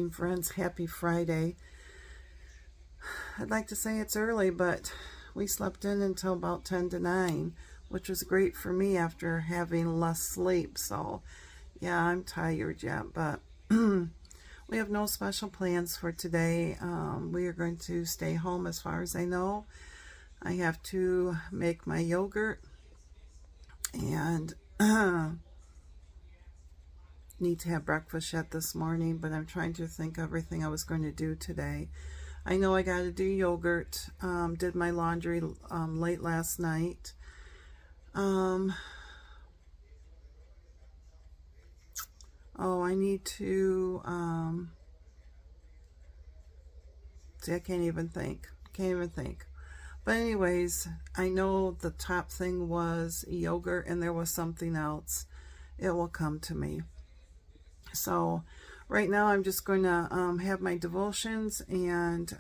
morning, friends. Happy Friday. I'd like to say it's early, but we slept in until about 10 to 9, which was great for me after having less sleep. So, yeah, I'm tired yet, but we have no special plans for today. We are going to stay home as far as I know. I have to make my yogurt and need to have breakfast yet this morning, but I'm trying to think of everything I was going to do today. I know I got to do yogurt. Did my laundry late last night. Oh, I need to see, I can't even think. But anyways, I know the top thing was yogurt, and there was something else. It will come to me. So right now I'm just going to have my devotions and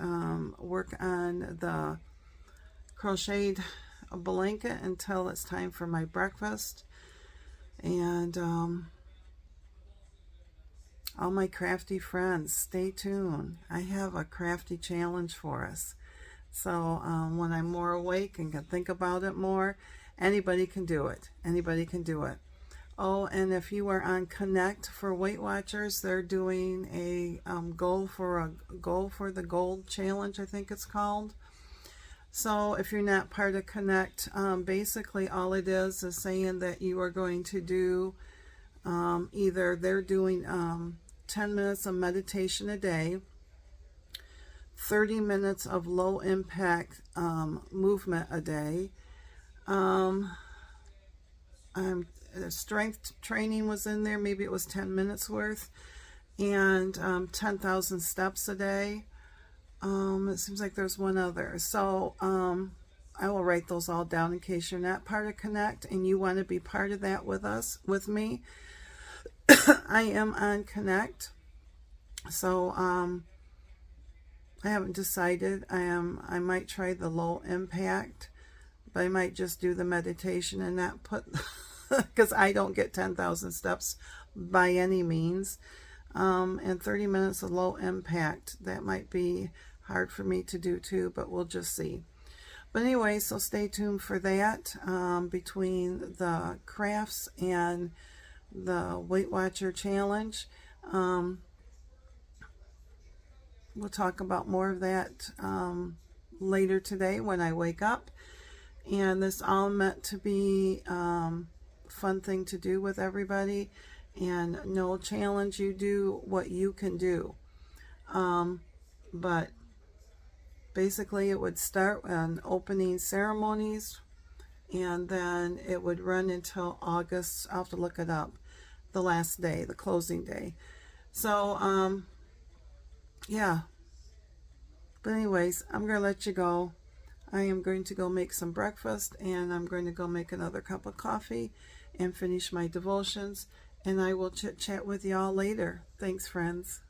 work on the crocheted blanket until it's time for my breakfast. And all my crafty friends, stay tuned. I have a crafty challenge for us. So when I'm more awake and can think about it more, anybody can do it. Anybody can do it. Oh, and if you are on Connect for Weight Watchers, they're doing a goal for the gold challenge, I think it's called. So if you're not part of Connect, basically all it is saying that you are going to do either they're doing 10 minutes of meditation a day, 30 minutes of low impact movement a day. Strength training was in there, maybe it was 10 minutes worth, and 10,000 steps a day. It seems like there's one other. So I will write those all down in case you're not part of Connect and you want to be part of that with me. I am on Connect. So I haven't decided. I might try the low impact, but I might just do the meditation and not put because I don't get 10,000 steps by any means. And 30 minutes of low impact, that might be hard for me to do too, but we'll just see. But anyway, so stay tuned for that. Between the crafts and the Weight Watcher challenge, we'll talk about more of that later today when I wake up. And this all meant to be fun thing to do with everybody, and no challenge, you do what you can do. But basically it would start on opening ceremonies, and then it would run until August. I'll have to look it up, the last day, the closing day. So yeah, but anyways, I'm gonna let you go. I am going to go make some breakfast, and I'm going to go make another cup of coffee and finish my devotions, and I will chit chat with y'all later. Thanks, friends.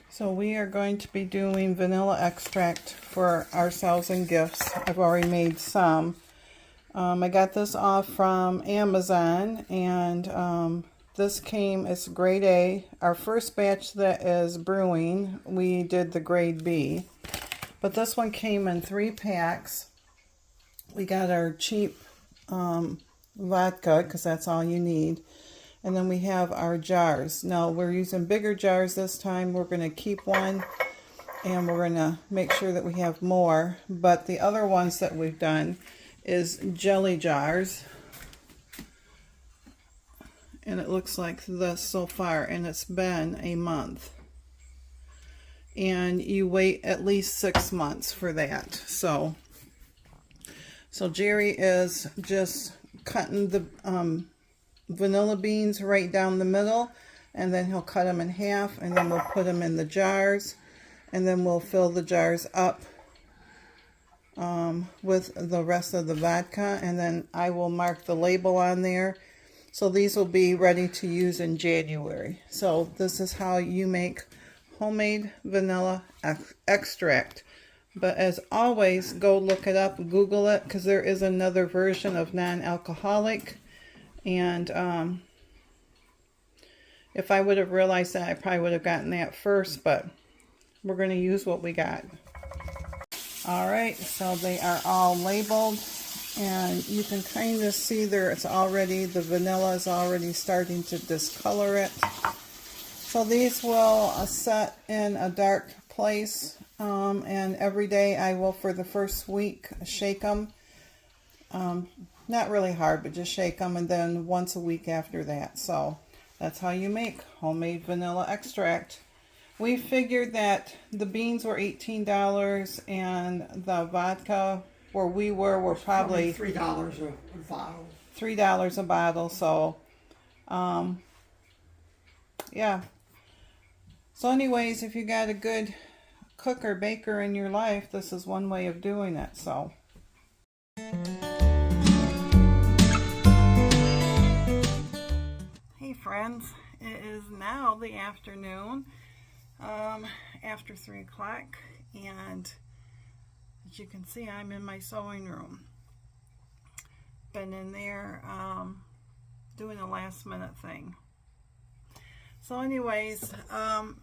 So we are going to be doing vanilla extract for ourselves and gifts. I've already made some. I got this off from Amazon, and this came, it's grade A. Our first batch that is brewing, we did the grade B. But this one came in 3 packs. We got our cheap vodka, because that's all you need. And then we have our jars. Now, we're using bigger jars this time. We're going to keep one, and we're going to make sure that we have more. But the other ones that we've done is jelly jars. And it looks like this so far, and it's been a month. And you wait at least 6 months for that. So Jerry is just cutting the vanilla beans right down the middle, and then he'll cut them in half, and then we'll put them in the jars, and then we'll fill the jars up with the rest of the vodka, and then I will mark the label on there. So these will be ready to use in January. So this is how you make homemade vanilla extract. But as always, go look it up, Google it, because there is another version of non-alcoholic. And If I would have realized that, I probably would have gotten that first, but we're going to use what we got. All right, so they are all labeled, and you can kind of see there it's already, the vanilla is already starting to discolor it. So these will set in a dark place, and every day I will, for the first week, shake them. Not really hard, but just shake them, and then once a week after that. So that's how you make homemade vanilla extract. We figured that the beans were $18 and the vodka where we were probably $3 a bottle. $3 a bottle. So, yeah. So anyways, if you got a good cook or baker in your life, this is one way of doing it. So. Hey friends, it is now the afternoon. After 3 o'clock, and as you can see, I'm in my sewing room. Been in there doing a last minute thing. So anyways, I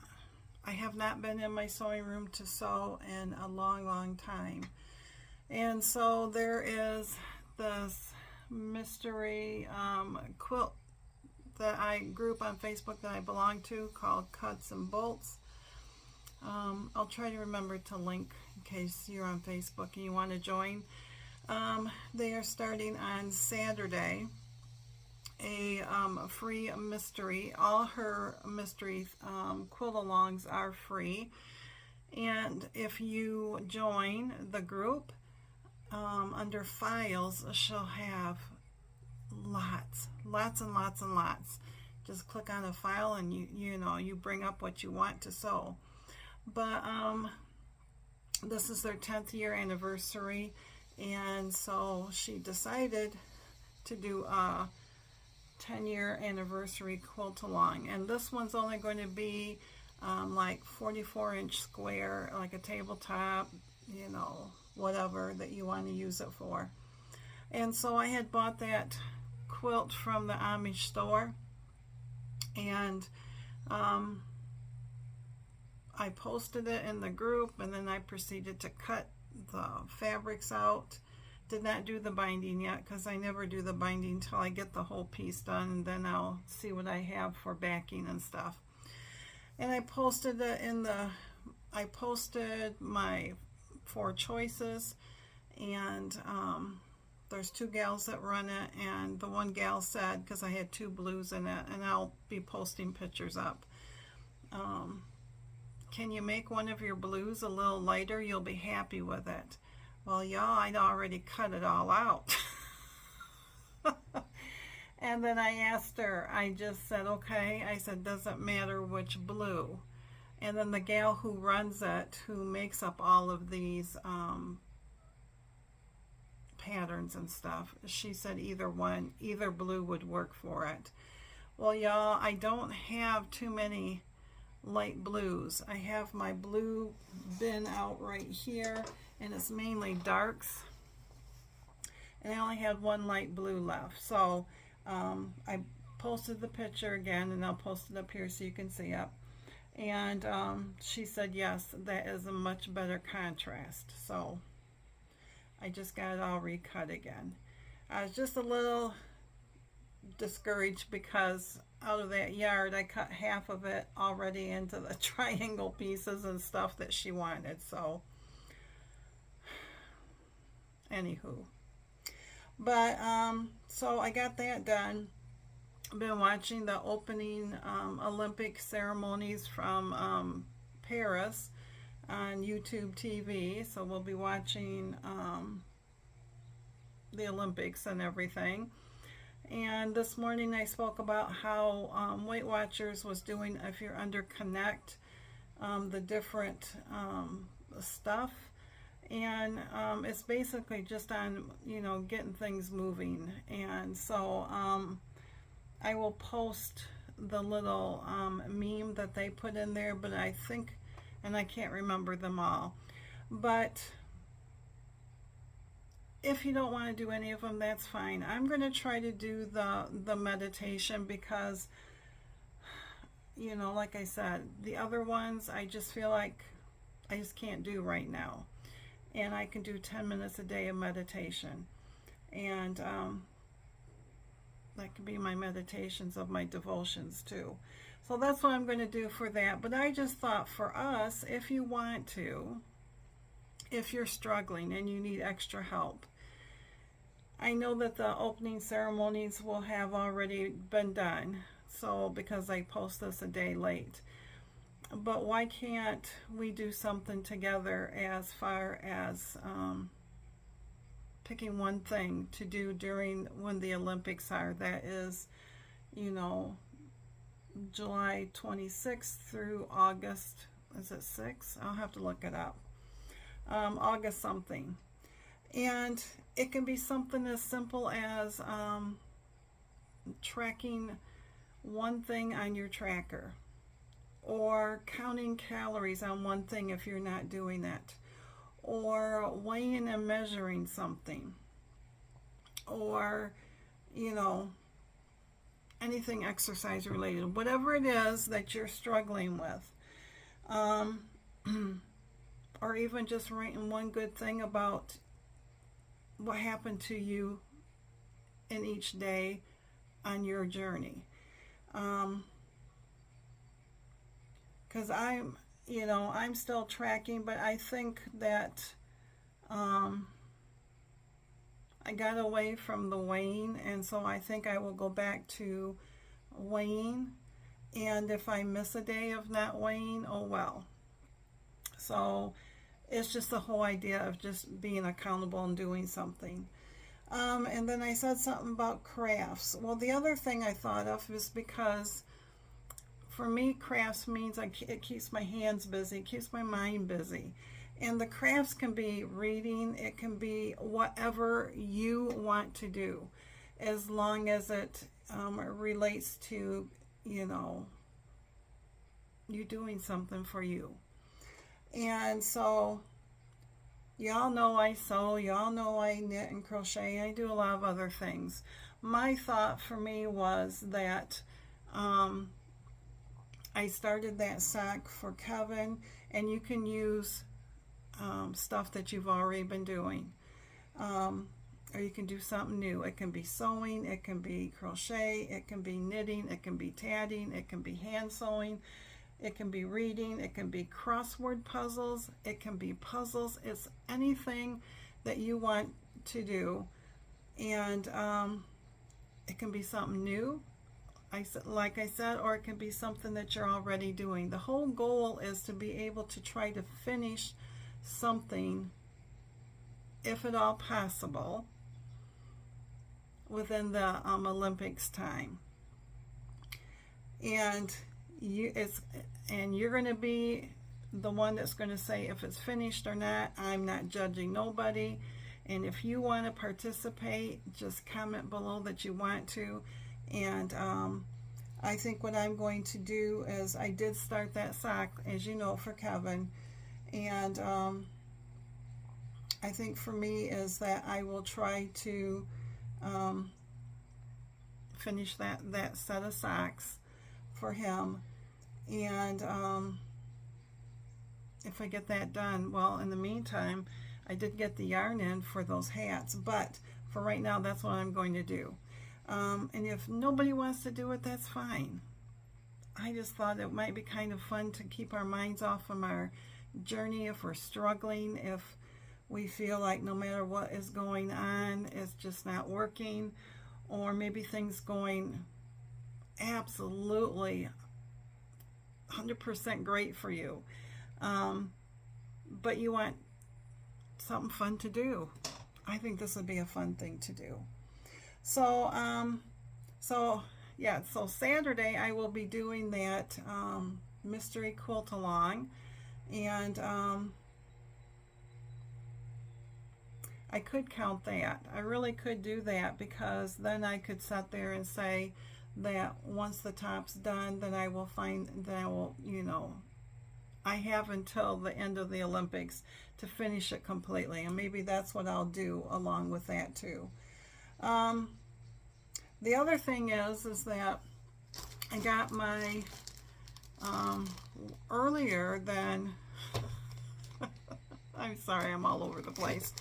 have not been in my sewing room to sew in a long time, and so there is this mystery quilt that group on Facebook that I belong to called Cuts and Bolts. I'll try to remember to link in case you're on Facebook and you want to join. They are starting on Saturday a free mystery. All her mystery quilt alongs are free, and if you join the group under files, she'll have lots and lots. Just click on a file and you bring up what you want to sew. But this is their 10th year anniversary, and so she decided to do a 10-year anniversary quilt along, and this one's only going to be like 44-inch square, like a tabletop, whatever that you want to use it for. And so I had bought that quilt from the Amish store, and I posted it in the group, and then I proceeded to cut the fabrics out. Did not do the binding yet because I never do the binding till I get the whole piece done, and then I'll see what I have for backing and stuff. And I posted it I posted my 4 choices, and there's 2 gals that run it, and the one gal said, because I had 2 blues in it, and I'll be posting pictures up, can you make one of your blues a little lighter? You'll be happy with it. Well, y'all, I'd already cut it all out. And then I asked her, I just said, okay. I said, doesn't matter which blue. And then the gal who runs it, who makes up all of these patterns and stuff, she said either blue would work for it. Well, y'all, I don't have too many light blues. I have my blue bin out right here, and it's mainly darks, and I only had 1 light blue left. So I posted the picture again, and I'll post it up here so you can see it. And she said yes, that is a much better contrast. So I just got it all recut again. I was just a little discouraged because out of that yard I cut half of it already into the triangle pieces and stuff that she wanted. So anywho, but so I got that done. I've been watching the opening Olympic ceremonies from Paris on YouTube TV, so we'll be watching the Olympics and everything. And this morning I spoke about how Weight Watchers was doing, if you're under Connect, the different stuff, and it's basically just on getting things moving. And so I will post the little meme that they put in there, but I think, and I can't remember them all, but if you don't want to do any of them, that's fine. I'm going to try to do the meditation because you know, like I said, the other ones I just feel like I just can't do right now. And I can do 10 minutes a day of meditation. And that could be my meditations of my devotions too. So that's what I'm going to do for that. But I just thought for us, if you want to, if you're struggling and you need extra help, I know that the opening ceremonies will have already been done. So because I post this a day late. But why can't we do something together as far as picking one thing to do during when the Olympics are? That is, you know, July 26th through August, is it 6? I'll have to look it up. August something. And it can be something as simple as tracking one thing on your tracker, or counting calories on one thing if you're not doing that, or weighing and measuring something, or, you know, anything exercise related, whatever it is that you're struggling with. Or even just writing one good thing about what happened to you in each day on your journey. Because I'm still tracking, but I think that I got away from the weighing, and so I think I will go back to weighing. And if I miss a day of not weighing, oh well. So it's just the whole idea of just being accountable and doing something. And then I said something about crafts. Well, the other thing I thought of is because for me, crafts means it keeps my hands busy, it keeps my mind busy. And the crafts can be reading, it can be whatever you want to do, as long as it relates to, you know, you doing something for you. And so, y'all know I sew, y'all know I knit and crochet, I do a lot of other things. My thought for me was that I started that sock for Kevin, and you can use stuff that you've already been doing. Or you can do something new. It can be sewing, it can be crochet, it can be knitting, it can be tatting, it can be hand sewing, it can be reading, it can be crossword puzzles, it can be puzzles. It's anything that you want to do. And it can be something new, like I said, or it can be something that you're already doing. The whole goal is to be able to try to finish something, if at all possible, within the Olympics time. And you're going to be the one that's going to say if it's finished or not. I'm not judging nobody. And if you want to participate, just comment below that you want to. And I think what I'm going to do is, I did start that sock, as you know, for Kevin. And I think for me is that I will try to finish that set of socks for him. And if I get that done, well, in the meantime, I did get the yarn in for those hats. But for right now, that's what I'm going to do. And if nobody wants to do it, that's fine. I just thought it might be kind of fun to keep our minds off from our journey if we're struggling, if we feel like no matter what is going on, it's just not working, or maybe things going absolutely 100% great for you, but you want something fun to do. I think this would be a fun thing to do. So Saturday I will be doing that mystery quilt along, and I could count that. I really could do that, because then I could sit there and say that once the top's done, then I will you know, I have until the end of the Olympics to finish it completely, and maybe that's what I'll do along with that too. The other thing is that I got my earlier than, I'm sorry, I'm all over the place.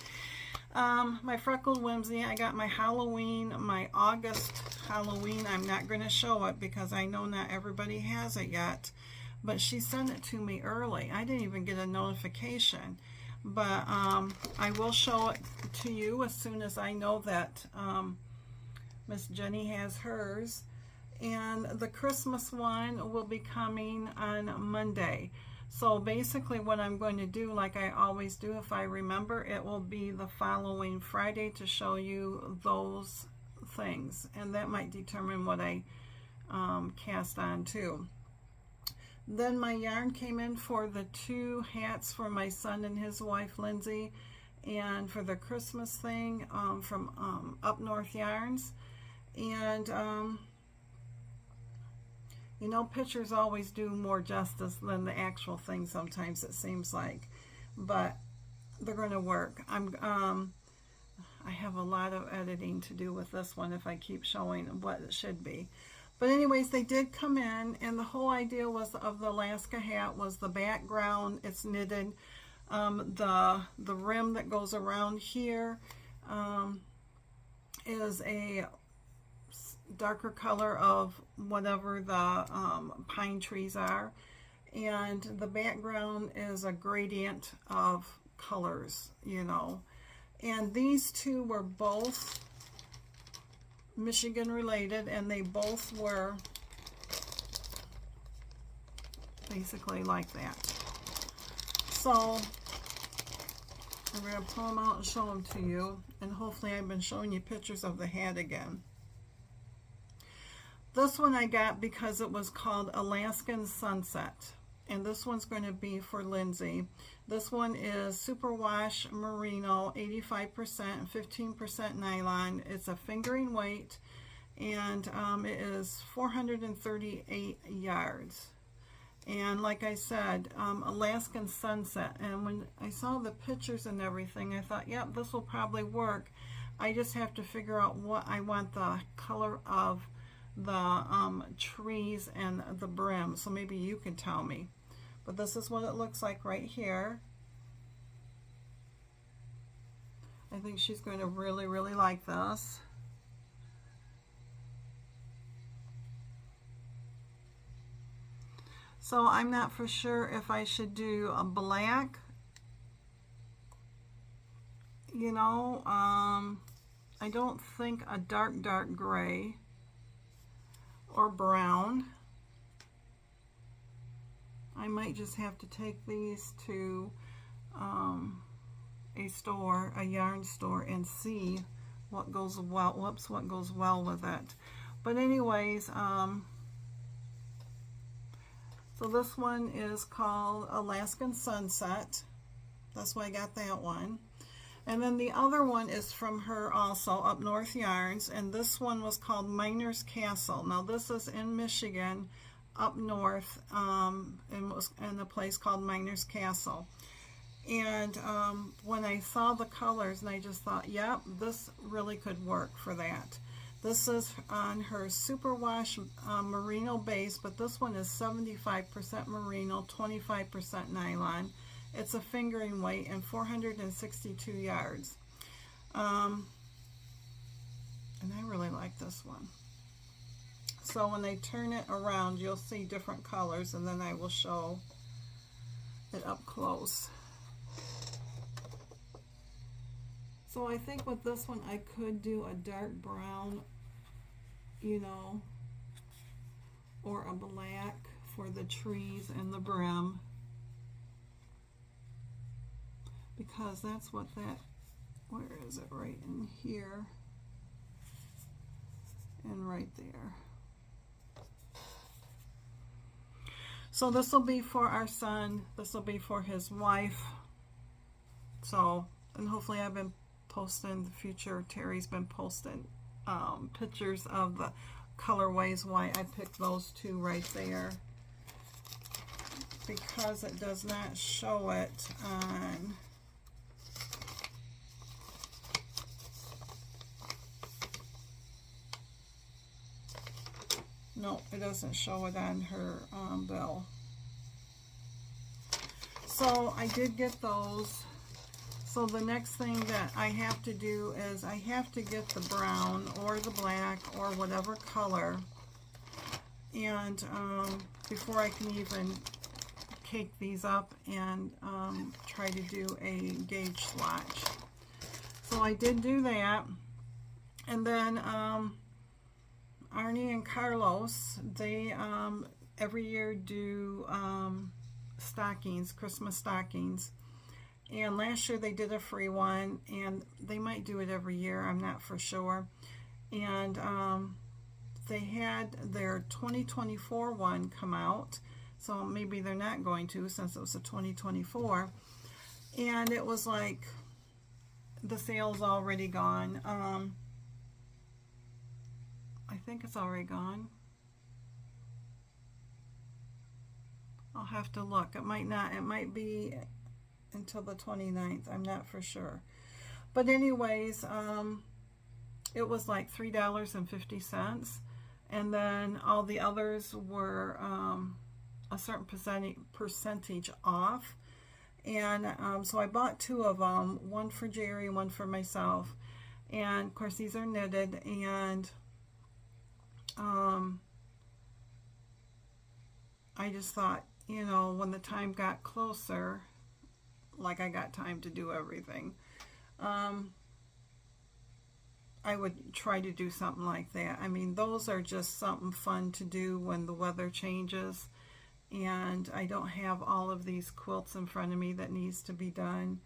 My Freckled Whimsy, I got my Halloween, my August Halloween. I'm not going to show it because I know not everybody has it yet, but she sent it to me early. I didn't even get a notification, but I will show it to you as soon as I know that Miss Jenny has hers. And the Christmas one will be coming on Monday. So basically what I'm going to do, like I always do, if I remember, it will be the following Friday to show you those things. And that might determine what I cast on too. Then my yarn came in for the 2 hats for my son and his wife, Lindsay. And for the Christmas thing from Up North Yarns. And you know, pictures always do more justice than the actual thing sometimes, it seems like. But they're going to work. I have a lot of editing to do with this one if I keep showing what it should be. But anyways, they did come in, and the whole idea was of the Alaska hat was the background. It's knitted. The rim that goes around here is a darker color of whatever the pine trees are, and the background is a gradient of colors, you know. And these two were both Michigan related, and they both were basically like that. So I'm going to pull them out and show them to you, and hopefully I've been showing you pictures of the hat again. This one I got because it was called Alaskan Sunset, and this one's going to be for Lindsay. This one is superwash merino, 85%, 15% nylon. It's a fingering weight, and it is 438 yards. And like I said, Alaskan Sunset. And when I saw the pictures and everything, I thought, yep, this will probably work. I just have to figure out what I want the color of the trees and the brim, so maybe you can tell me. But this is what it looks like right here. I think she's going to really, really like this. So I'm not for sure if I should do a black, you know, I don't think a dark gray or brown. I might just have to take these to a store, a yarn store, and see what goes well. Whoops, what goes well with it. But anyways, so this one is called Alaskan Sunset. That's why I got that one. And then the other one is from her also, Up North Yarns, and this one was called Miner's Castle. Now this is in Michigan, up north, and was in a place called Miner's Castle. And when I saw the colors, and I just thought, yep, this really could work for that. This is on her superwash merino base, but this one is 75% merino, 25% nylon. It's a fingering weight and 462 yards. And I really like this one. So when I turn it around, you'll see different colors, and then I will show it up close. So I think with this one, I could do a dark brown, you know, or a black for the trees and the brim. Because that's what that, where is it? Right in here and right there. So this will be for our son, this will be for his wife. So, and hopefully I've been posting in the future, Teri's been posting pictures of the colorways, why I picked those two right there. Because it does not show it on No, it doesn't show it on her bill. So I did get those. So the next thing that I have to do is I have to get the brown or the black or whatever color, and before I can even cake these up and try to do a gauge swatch. So I did do that, and then Arnie and Carlos, they every year do stockings, Christmas stockings. And last year they did a free one, and they might do it every year, I'm not for sure. And they had their 2024 one come out, so maybe they're not going to since it was a 2024. And it was like the sale's already gone. I think it's already gone. I'll have to look. It might not. It might be until the 29th. I'm not for sure. But anyways, it was like $3.50, and then all the others were a certain percentage off. And so I bought two of them, one for Jerry, one for myself. And of course these are knitted, and I just thought, you know, when the time got closer, like I got time to do everything, I would try to do something like that. I mean, those are just something fun to do when the weather changes and I don't have all of these quilts in front of me that needs to be done,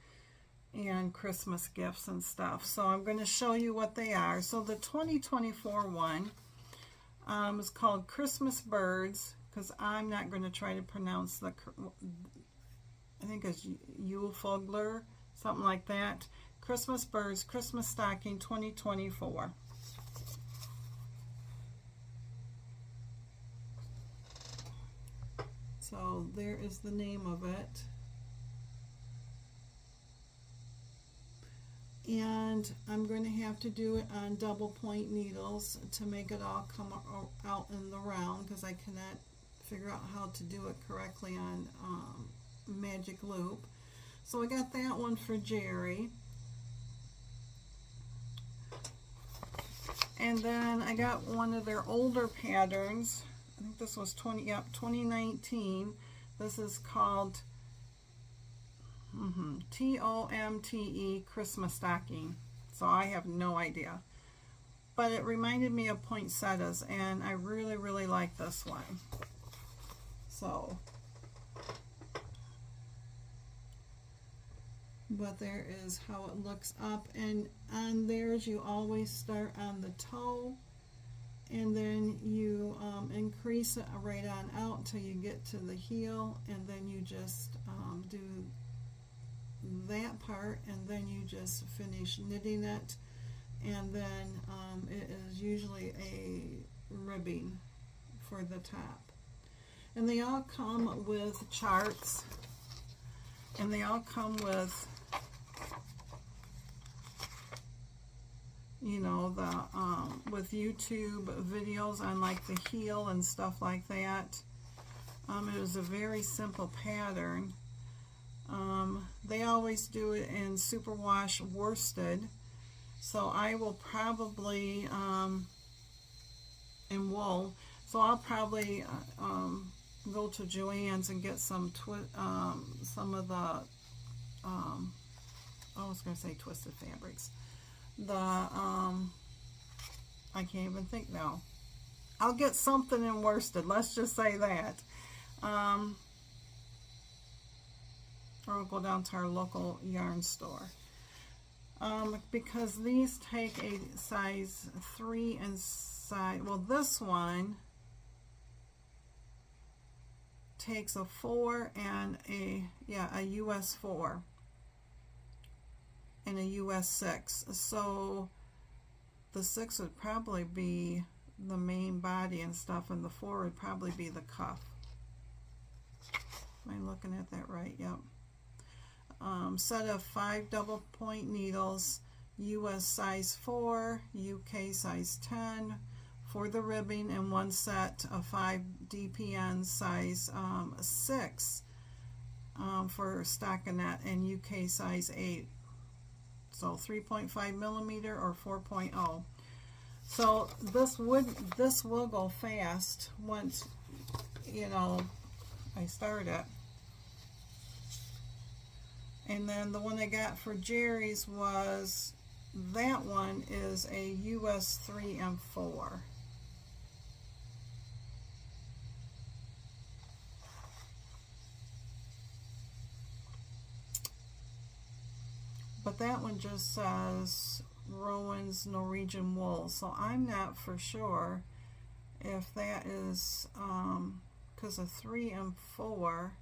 and Christmas gifts and stuff. So I'm going to show you what they are. So the 2024 one is called Christmas Birds, because I'm not going to try to pronounce the, I think it's Yule-Fogler, something like that. Christmas Birds, Christmas Stocking 2024. So there is the name of it. And I'm going to have to do it on double point needles to make it all come out in the round, because I cannot figure out how to do it correctly on magic loop. So I got that one for Jerry. And then I got one of their older patterns. I think this was 2019. This is called TOMTE Christmas Stocking. So I have no idea. But it reminded me of poinsettias, and I really, really like this one. So, but there is how it looks up, and on theirs you always start on the toe, and then you increase it right on out till you get to the heel, and then you just do that part, and then you just finish knitting it, and then it is usually a ribbing for the top. And they all come with charts, and they all come with, you know, the with YouTube videos on like the heel and stuff like that. It was a very simple pattern. They always do it in superwash worsted, so I will probably in wool. So I'll probably go to Joann's and get some of the I was going to say Twisted Fabrics. The I can't even think now. I'll get something in worsted. Let's just say that. Or we'll go down to our local yarn store. Because these take a size 3 inside. Well, this one takes a 4 and a US 4 and a US 6. So the 6 would probably be the main body and stuff, and the 4 would probably be the cuff. Am I looking at that right? Yep. Set of 5 double point needles, US size 4, UK size 10, for the ribbing, and one set of 5 DPN size 6 for stockinette, and UK size 8. So 3.5 millimeter or 4.0. So this will go fast once, you know, I start it. And then the one I got for Jerry's was, that one is a US 3 and 4. But that one just says Rowan's Norwegian wool, so I'm not for sure if that is, because a 3 and 4,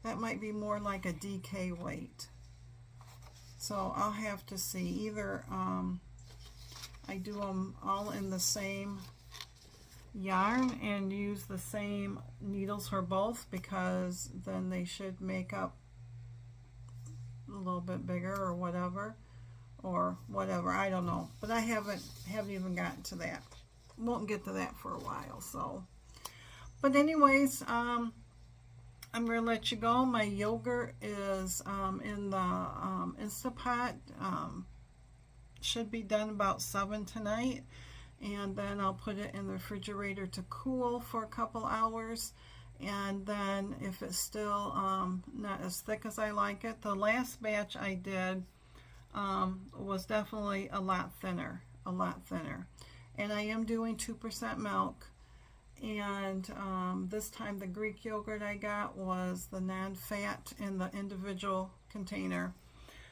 that might be more like a DK weight. So I'll have to see. Either I do them all in the same yarn and use the same needles for both, because then they should make up a little bit bigger or whatever, I don't know, but I haven't even gotten to that. Won't get to that for a while. So, but anyways, I'm gonna let you go. My yogurt is in the Instapot. Should be done about 7 tonight, and then I'll put it in the refrigerator to cool for a couple hours. And then if it's still not as thick as I like it, the last batch I did was definitely a lot thinner. And I am doing 2% milk. And this time the Greek yogurt I got was the non-fat in the individual container.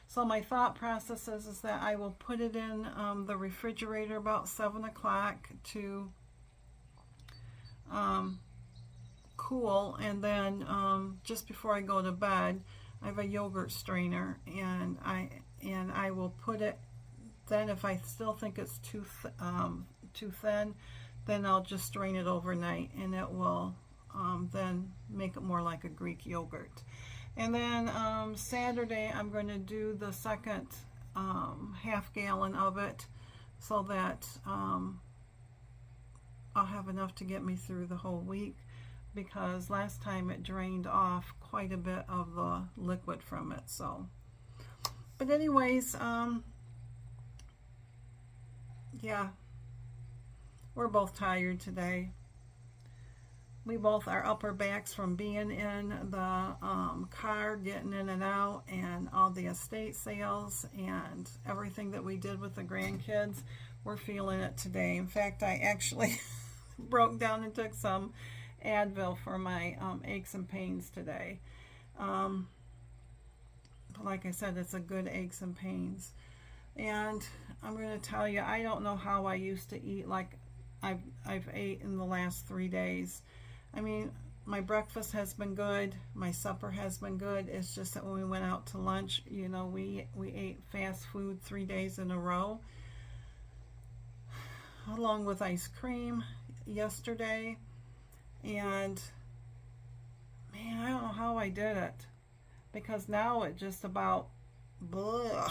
So my thought process is that I will put it in the refrigerator about 7 o'clock to cool, and then just before I go to bed, I have a yogurt strainer, and I will put it. Then if I still think it's too thin, then I'll just strain it overnight, and it will then make it more like a Greek yogurt. And then Saturday I'm going to do the second half gallon of it, so that I'll have enough to get me through the whole week, because last time it drained off quite a bit of the liquid from it. So, but anyways, yeah, we're both tired today. We both, our upper backs from being in the car, getting in and out, and all the estate sales and everything that we did with the grandkids, we're feeling it today. In fact, I actually broke down and took some Advil for my aches and pains today. Like I said, it's a good aches and pains. And I'm going to tell you, I don't know how I used to eat like I've ate in the last 3 days. I mean, my breakfast has been good, my supper has been good. It's just that when we went out to lunch, you know, we ate fast food 3 days in a row, along with ice cream yesterday. And man, I don't know how I did it, because now it just about blah.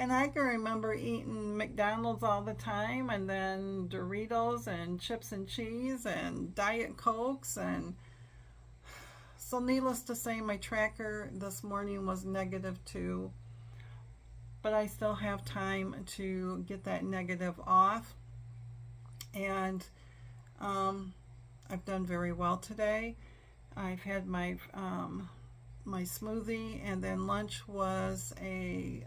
And I can remember eating McDonald's all the time, and then Doritos and chips and cheese and Diet Cokes. And so needless to say, my tracker this morning was -2, but I still have time to get that negative off. And I've done very well today. I've had my my smoothie, and then lunch was a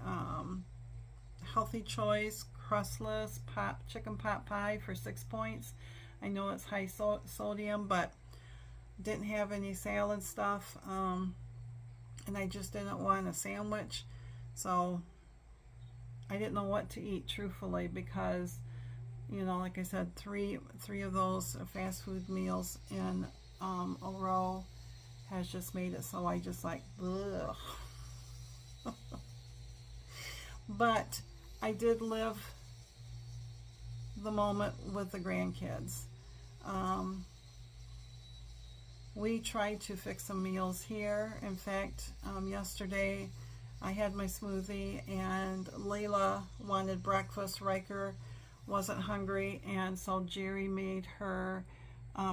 healthy choice crustless chicken pot pie for 6 points. I know it's high sodium, but didn't have any salad stuff, and I just didn't want a sandwich, so I didn't know what to eat, truthfully, because, you know, like I said, three of those fast food meals in a row has just made it so I just like, ugh. But I did live the moment with the grandkids. We tried to fix some meals here. In fact, yesterday I had my smoothie, and late Layla wanted breakfast. Riker wasn't hungry, and so Jerry made her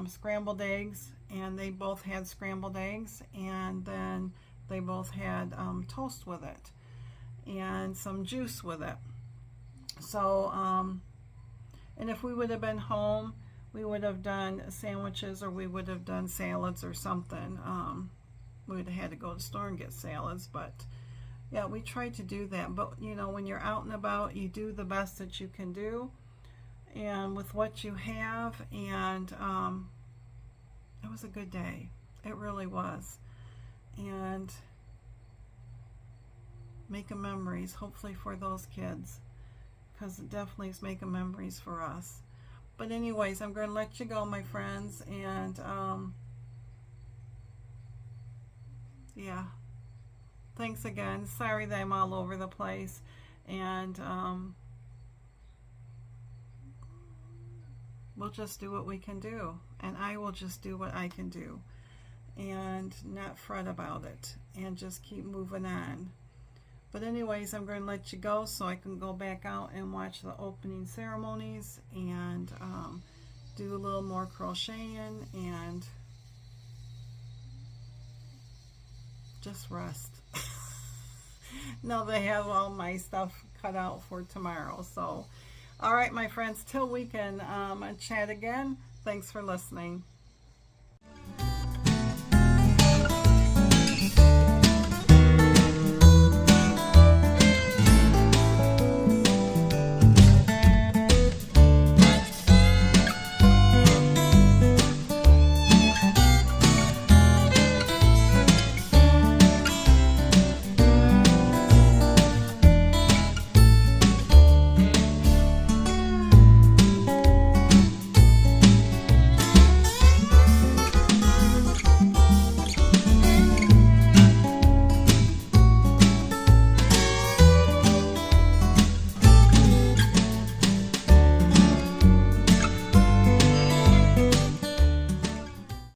scrambled eggs, and they both had scrambled eggs, and then they both had toast with it and some juice with it. So and if we would have been home, we would have done sandwiches, or we would have done salads or something. We would have had to go to the store and get salads, but yeah, we tried to do that. But you know, when you're out and about, you do the best that you can do, and with what you have. And it was a good day. It really was. And making memories, hopefully for those kids, because it definitely is making memories for us. But anyways, I'm going to let you go, my friends, and yeah, thanks again. Sorry that I'm all over the place, and we'll just do what we can do, and I will just do what I can do, and not fret about it, and just keep moving on. But anyways, I'm going to let you go so I can go back out and watch the opening ceremonies, and do a little more crocheting and just rest. Now they have all my stuff cut out for tomorrow. So, all right, my friends, till we can chat again, thanks for listening.